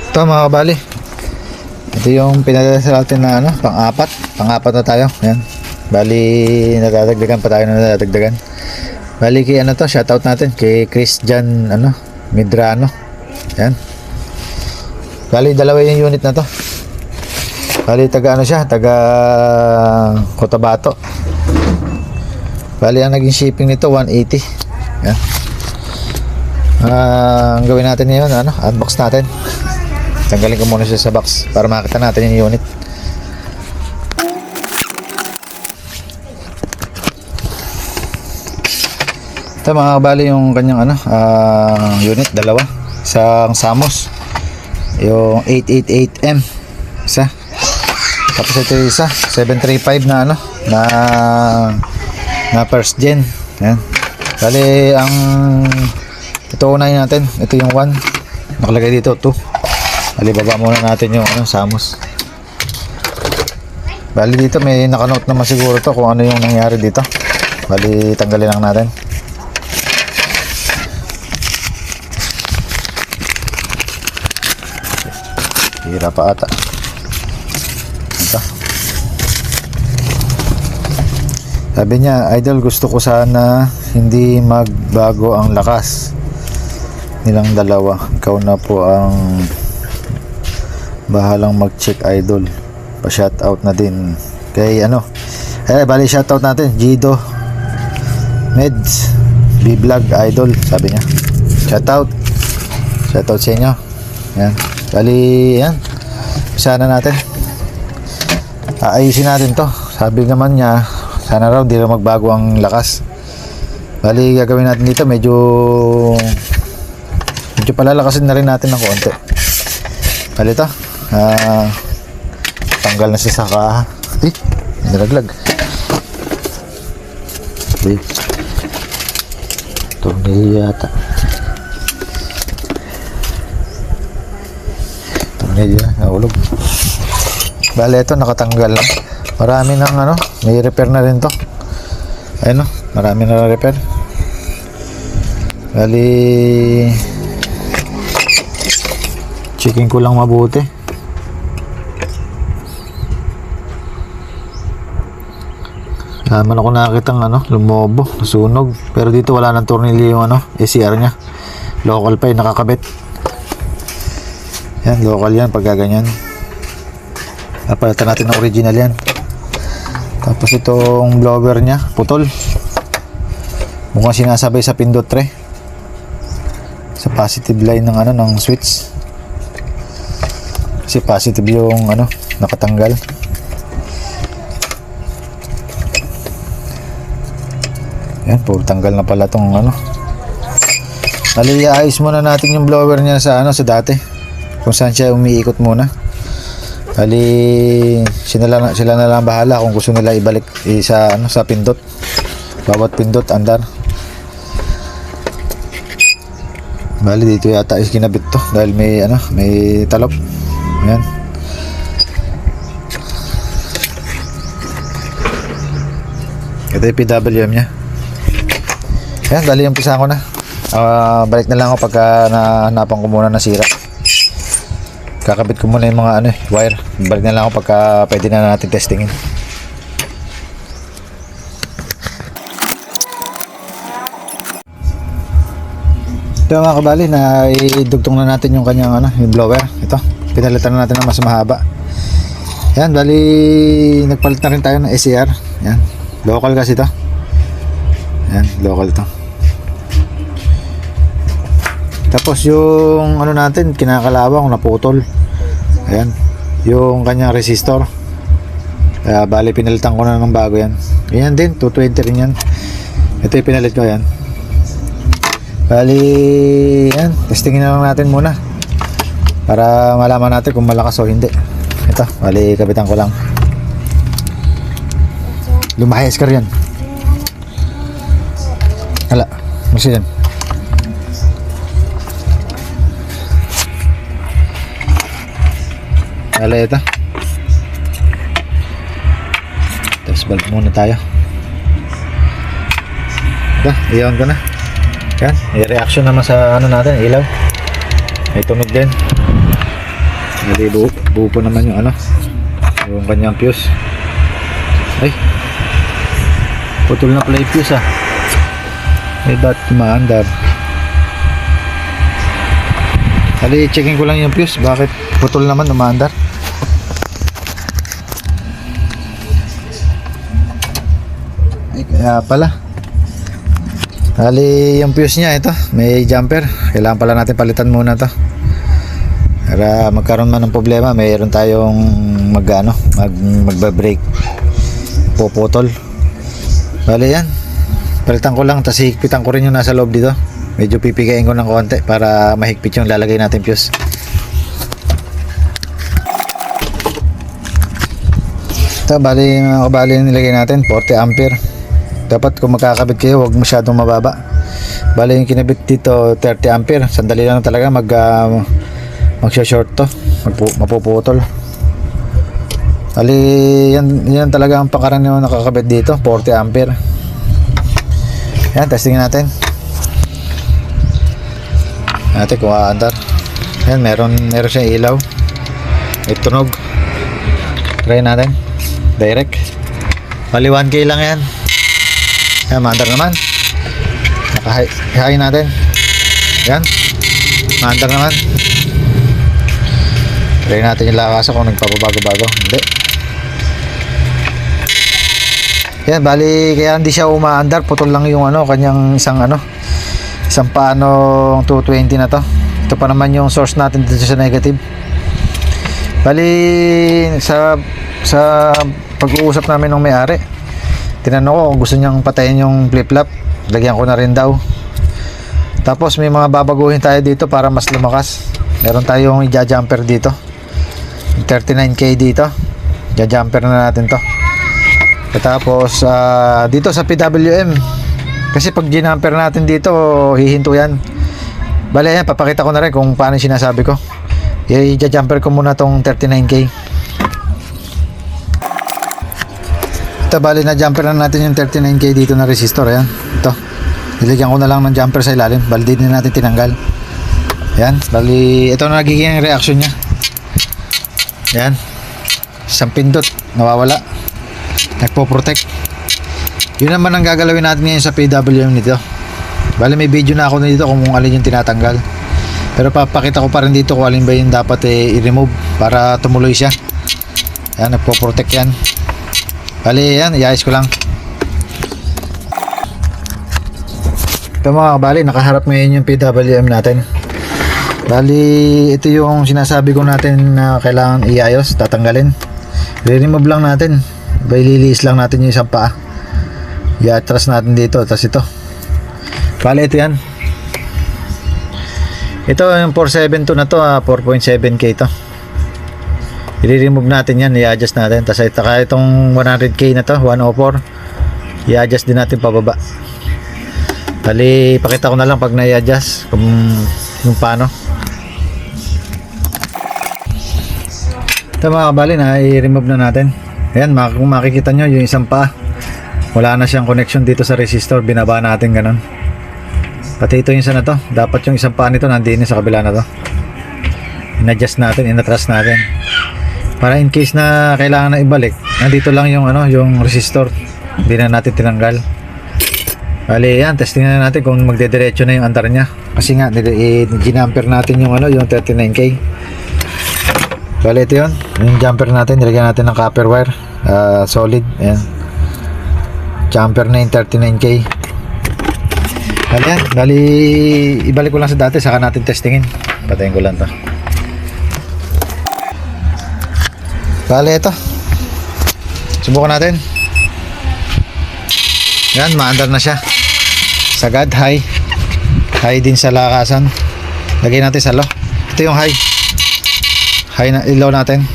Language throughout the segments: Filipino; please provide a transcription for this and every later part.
Ito mga kabali, ito yung pinadala sa atin na ano, pang-apat na tayo. Yan. Bali, nadadagdagan pa tayo na nadadagdagan. Bali kay ano to, shoutout natin kay Christian ano, Medrano. Yan. Bali, dalawa yung unit na to. Bali, taga ano siya, taga Cotabato. Bali, ang naging shipping nito 180. Yan. Ang gawin natin ngayon, ano, unbox natin. Tanggalin ko muna siya sa box para makita natin yung unit. Ito mga kabali yung kanyang ano, unit, dalawa. Isang Samos, yung 888M isa. Tapos ito yung isa 735 na ano, na first gen. Yan. Bali ang ito unahin natin. Ito yung 1 nakalagay dito, 2. Bali, baba muna natin yung ano, Samos. Bali, dito may nakanote naman siguro to kung ano yung nangyari dito. Bali, tanggalin lang natin. Hira pa ata. Ito. Sabi niya, idol, gusto ko sana hindi magbago ang lakas nilang dalawa. Ikaw na po ang bahalang mag-check, idol. Pa-shoutout na din kay ano, bali shoutout natin Gido Meds B-Vlog idol, sabi niya. Shoutout sa inyo. Yan. Bali, yan. Sana natin aayusin natin to. Sabi naman niya, sana raw di na magbago ang lakas. Bali, gagawin natin dito medyo palalakasin na rin natin ng konti. Bali ito, tanggal na siya sa kaha. Nalaglag. Tornilyo yata. Tornilyo, nahulog. Bali ito, nakatanggal na. Marami nang ano, may repair na rin to. Ayun o, marami na repair. Bali, checking ko lang mabuti. Naman ako nakakita ng ano, lumobo, nasunog. Pero dito wala nang tornilyo yung ano, ACR nya. Local pa yung nakakabit. Yan, local yan pag gaganyan. Napalitan natin ng original yan. Tapos itong blower nya, putol. Mukhang sinasabay sa pindot tray. Sa positive line ng ano, ng switch. Kasi positive yung ano, nakatanggal. Yan, puro tanggal na pala tong ano. Naliayos muna natin yung blower niya sa ano, sa dati. Kung saan siya umiikot muna. Bali, sila na lang bahala kung gusto nila ibalik sa ano, sa pindot. Bawat pindot andar. Bali, dito yata is kinabit to dahil may ano, may talop. Yan. Ito yung PWM nya. Yan, dali yung pisa ko na. Balik na lang ako pagka nahanapan ko muna na sira. Kakabit ko muna yung mga ano, wire. Balik na lang ako pagka pwede na natin testingin. Ito mga kabali, na idugtong na natin yung kanyang ano, yung blower. Ito, pinalitan na natin ng mas mahaba. Yan, bali nagpalit na rin tayo ng ACR. Yan, local kasi ito. Yan, local ito. Tapos yung ano natin, kinakalawang naputol. Ayan, yung kanyang resistor. Kaya bali pinalitan ko na ng bago yan. Yan din, 220 rin yan. Ito yung pinalit ko yan. Bali, yan, testingin na lang natin muna para malaman natin kung malakas o hindi. Ito, bali kapitan ko lang. Lumaki iskar yan. Hala, masih yan. Hala, ito. Test valve muna tayo. Ito, iyon ko na. Yan, may reaction naman sa ano natin, ilaw. May tunog din. Hindi buo po naman yung ano, yung kanyang fuse. Ay, putol na pala yung fuse ah. May ba't umaandar? Hali, checking ko lang yung fuse. Bakit putol naman, umaandar? Ay, kaya pala. Hali, yung fuse niya ito, may jumper. Kailangan pala natin palitan muna to. Para magkaroon man ng problema, mayroon tayong magba-brake. Puputol. Bale yan. Palitan ko lang, tapos higpitan ko rin yung nasa loob dito. Medyo pipigayin ko ng konti para mahigpit yung lalagay natin fuse. Ito, bali mga kabali nilagay natin 40 ampere. Dapat kung magkakabit kayo, huwag masyadong mababa. Bali yung kinabit dito 30 ampere. Sandali lang talaga magsha-short to, mapuputol. Bali yan talaga ang pangkaraniwan nakakabit dito, 40 ampere. Yan, testingin natin kung aandar. Yan, meron siyang ilaw, may tunog. Try natin direct. Bali 1K lang yan. Yan, maandar naman. Naka-high natin. Yan, maandar naman. Try natin yung lakas kung nagpapabago-bago. Hindi. Yan, bali kaya hindi siya umaandar, putol lang yung kanyang isang paano 220 na to. Ito pa naman yung source natin dito sa negative. Bali sa pag-uusap namin ng may-ari, tinanong ko kung gusto niyang patayin yung flip-flop. Lagyan ko na rin daw. Tapos may mga babaguhin tayo dito para mas lumakas. Meron tayong i-jumper dito, 39K dito. I-jumper na natin to. Tapos dito sa PWM, kasi pag ginamper natin dito, hihinto yan. Bale yan, papakita ko na rin kung paano sinasabi ko. I-jumper ko muna tong 39K. Ito, bali na jumper na natin yung 39K dito na resistor. Ayan, ito, nilagyan ko na lang ng jumper sa ilalim. Bali din natin tinanggal. Ayan, bali ito na nagiging reaction nya. Ayan, isang pindot nawawala, nagpo-protect. Yun naman ang gagalawin natin ngayon sa PWM nito. Bali may video na ako dito kung alin yung tinatanggal, pero papakita ko pa rin dito kung alin ba yung dapat i-remove para tumuloy siya. Ayan, nagpo-protect yan. Bali yan, iayos ko lang. Ito mga kabali, nakaharap ngayon yung PWM natin. Bali ito yung sinasabi ko natin na kailangan iayos, tatanggalin. I-remove lang natin. Liliis lang natin yung isang paa. I-atras natin dito, tapos ito. Bali ito yan. Ito yung 472 na to, 4.7K to. I-remove natin yan, i-adjust natin. Tapos itong 100K na to, 104, i-adjust din natin pababa. Bali ipakita ko na lang pag na-i-adjust kung paano. Ito mga kabali, na i-remove na natin. Ayan, kung makikita nyo yung isang paa, wala na siyang connection dito sa resistor. Binaba natin ganun. Pati ito yung isa na to, dapat yung isang paa nito nandiyan sa kabila na to. In-adjust natin, in-atras natin, para in case na kailangan na ibalik, nandito lang yung yung resistor, hindi na natin tinanggal. Bali yan, testing na natin kung magdediretso na yung andar nya, kasi nga ginamper natin yung yung 39K. Bali ito yun, yung jumper natin, nilagyan natin ng copper wire, solid. Ayan, jumper na yung 39K. Bali yan, ibalik ko lang sa dati, saka natin testingin. Patayin ko lang to. Bali ito, subukan natin. Yan, maandar na siya. Sagad, high din sa lakasan. Lagay natin sa low. Ito yung high na ilaw natin.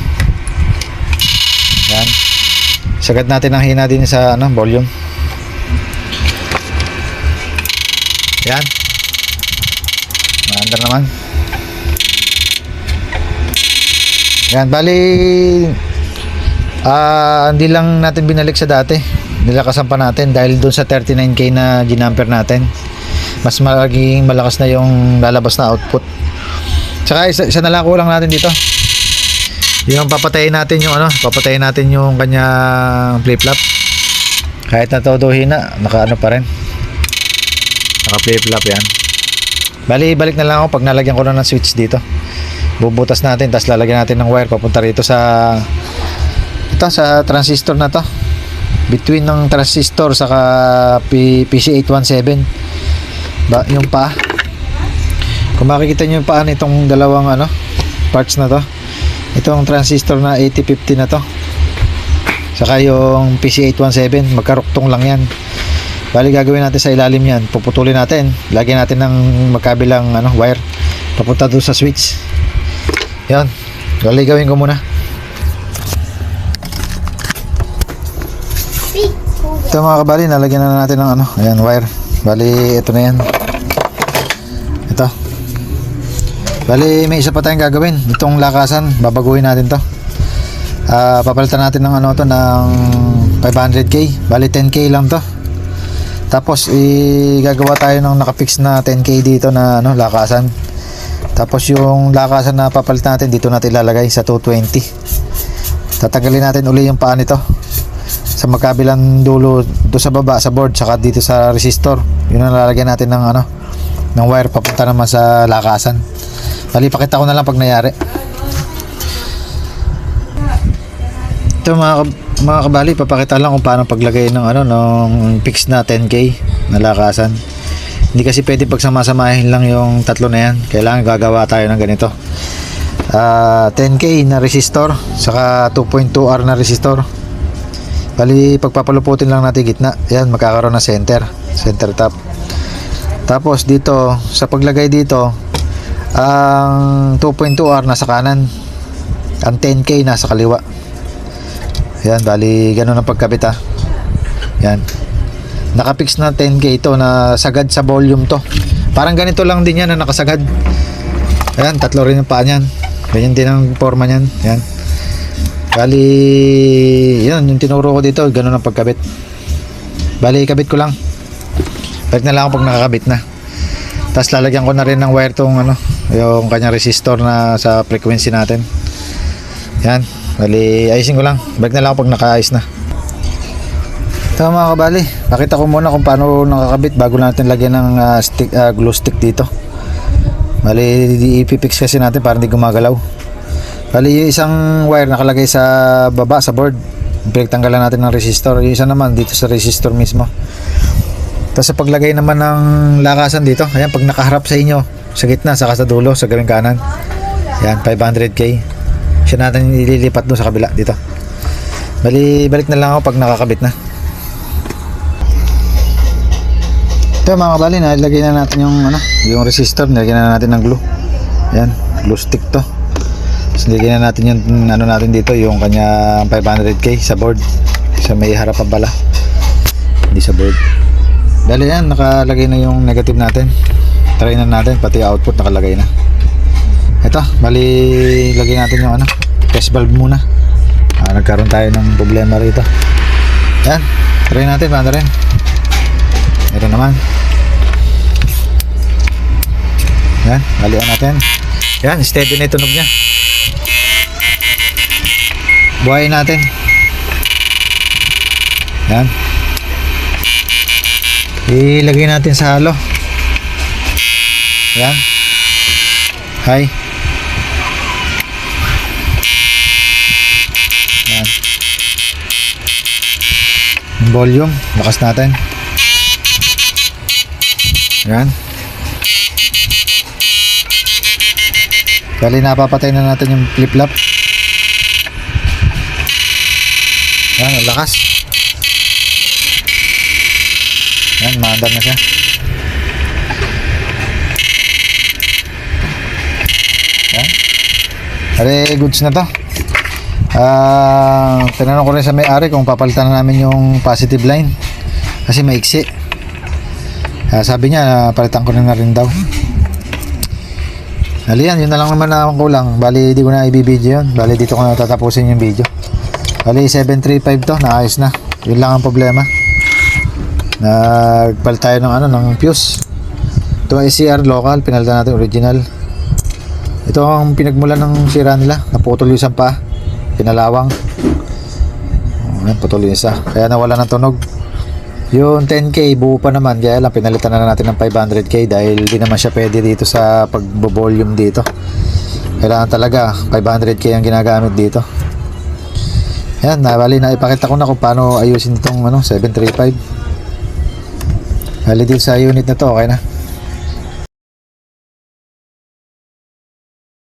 Yan, sagad natin ang hina din sa volume. Yan, maandar naman. Yan, bali hindi lang natin binalik sa dati, nilakasan pa natin dahil doon sa 39K na ginamper natin, mas magiging malakas na yung lalabas na output. Tsaka isa na lang kulang natin dito, Yung papatayin natin yung ano, papatayin natin yung kanyang flip-flop. Kahit na todo hina, naka ano pa rin. Naka flip-flop yan. Bali, balik na lang ako pag nalagyan ko na ng switch dito. Bubutas natin, tapos lalagyan natin ng wire papunta rito sa ito, sa transistor na to. Between ng transistor saka PC817 ba, yung paa. Kung makikita nyo yung paa nitong dalawang ano, parts na to, itong transistor na 8050 na to, saka yung PC817, magkaruktong lang yan. Bali, gagawin natin sa ilalim yan, puputulin natin, lagyan natin ng magkabilang ano, wire papunta doon sa switch. Yan, bali gawin ko muna. Ito mga kabali, nalagyan na natin ng ano, ayan, wire. Bali, ito na yan. Ito. Bali, may isa pa tayong gagawin. Itong lakasan, babaguhin natin to. Papalitan natin ng ano to, ng 500k. Bali, 10k lang to. Tapos, gagawa tayo ng nakafix na 10k dito na ano, lakasan. Tapos, yung lakasan na papalitan natin, dito natin ilalagay sa 220. Tatanggalin natin uli yung paa nito sa magkabilang dulo, do sa baba, sa board, saka dito sa resistor. Yun ang lalagyan natin ng ano, ng wire papunta naman sa lakasan. Bali, pakita ko na lang pag nangyari. Ito mga kabali, papakita lang kung paano paglagay ng ano, ng fix na 10k na lakasan. Hindi kasi pwede pagsamasamahin lang yung tatlo na yan. Kailangan gagawa tayo ng ganito. 10k na resistor, saka 2.2R na resistor. Bali, pagpapaluputin lang natin gitna. Yan, magkakaroon ng center top. Tapos dito, sa paglagay dito, ang 2.2R nasa kanan, ang 10k nasa kaliwa. Yan, bali ganun ang pagkabit ha. Yan, nakapix na 10k ito na sagad sa volume to. Parang ganito lang din yan na nakasagad. Ayan, tatlo rin yung paa niyan. Ganyan din ang forma niyan. Yan, bali yan yung tinuro ko dito, ganun ang pagkabit. Bali, kabit ko lang. Balik na lang ako pag nakakabit na. Tapos lalagyan ko na rin ng wire tong ano, yung kanyang resistor na sa frequency natin. Yan, bali ayusin ko lang. Balik na lang ako pag nakaayos na. Ito mga kabali, pakita ko muna kung paano nakakabit bago natin lagyan ng glue stick dito. Bali, ipipix kasi natin para hindi gumagalaw. Bali, yung isang wire nakalagay sa baba sa board, pinagtanggalan natin ng resistor. Yung isa naman dito sa resistor mismo. Tapos sa paglagay naman ng lakasan dito, ayan, pag nakaharap sa inyo, sa gitna, saka sa dulo, sa gawing kanan, ayan, 500k. Siya natin ililipat doon sa kabila dito. Bali, balik na lang ako pag nakakabit na. Ito mga kabali, nilagay na natin yung ano, yung resistor, nilagay na natin ng glue. Ayan, glue stick to. Tapos nilagay na natin yung ano natin dito, yung kanya 500k sa board. Sa may harapan pala, hindi sa board. Dali yan, nakalagay na yung negative natin. Try na natin, pati output nakalagay na. Ito, bali lagay natin yung ano, test valve muna. Nagkaroon tayo ng problema rito. Yan, try natin, paano rin. Ito naman. Yan, balian natin. Yan, steady na yung tunog nya. Buhayin natin. Yan, ilagay natin sa halo. Yan, high. Yan, volume, lakas natin. Yan, bali napapatay na natin yung flip-flop. Yan, ang lakas. Yan, maandar na siya. Yan, bali goods na to. Tinanong ko rin sa may-ari kung papalitan na namin yung positive line kasi maiksi. Sabi niya, palitan ko na rin daw. Bali yan, yun na lang naman na kulang. Bali, di ko na ibibideo yun. Bali, dito ko na tatapusin yung video. Bali, 735 to, naayos na. Yun lang ang problema. Nagpalit tayo ng ano, ng fuse. Ito SCR local, pinalitan natin original. Ito ang pinagmulan ng sira nila. Naputol yung isang paa. Pinalawang. Ayan, putol yung isa. Kaya nawala ng tunog. Yung 10K, buo pa naman. Kaya lang, pinalitan na natin ng 500K dahil di naman siya pwede dito sa pag-volume dito. Kailangan talaga 500K ang ginagamit dito. Ayan, bali na ipakita ko na kung paano ayusin itong 735. Bali dito sa unit na to, okay na.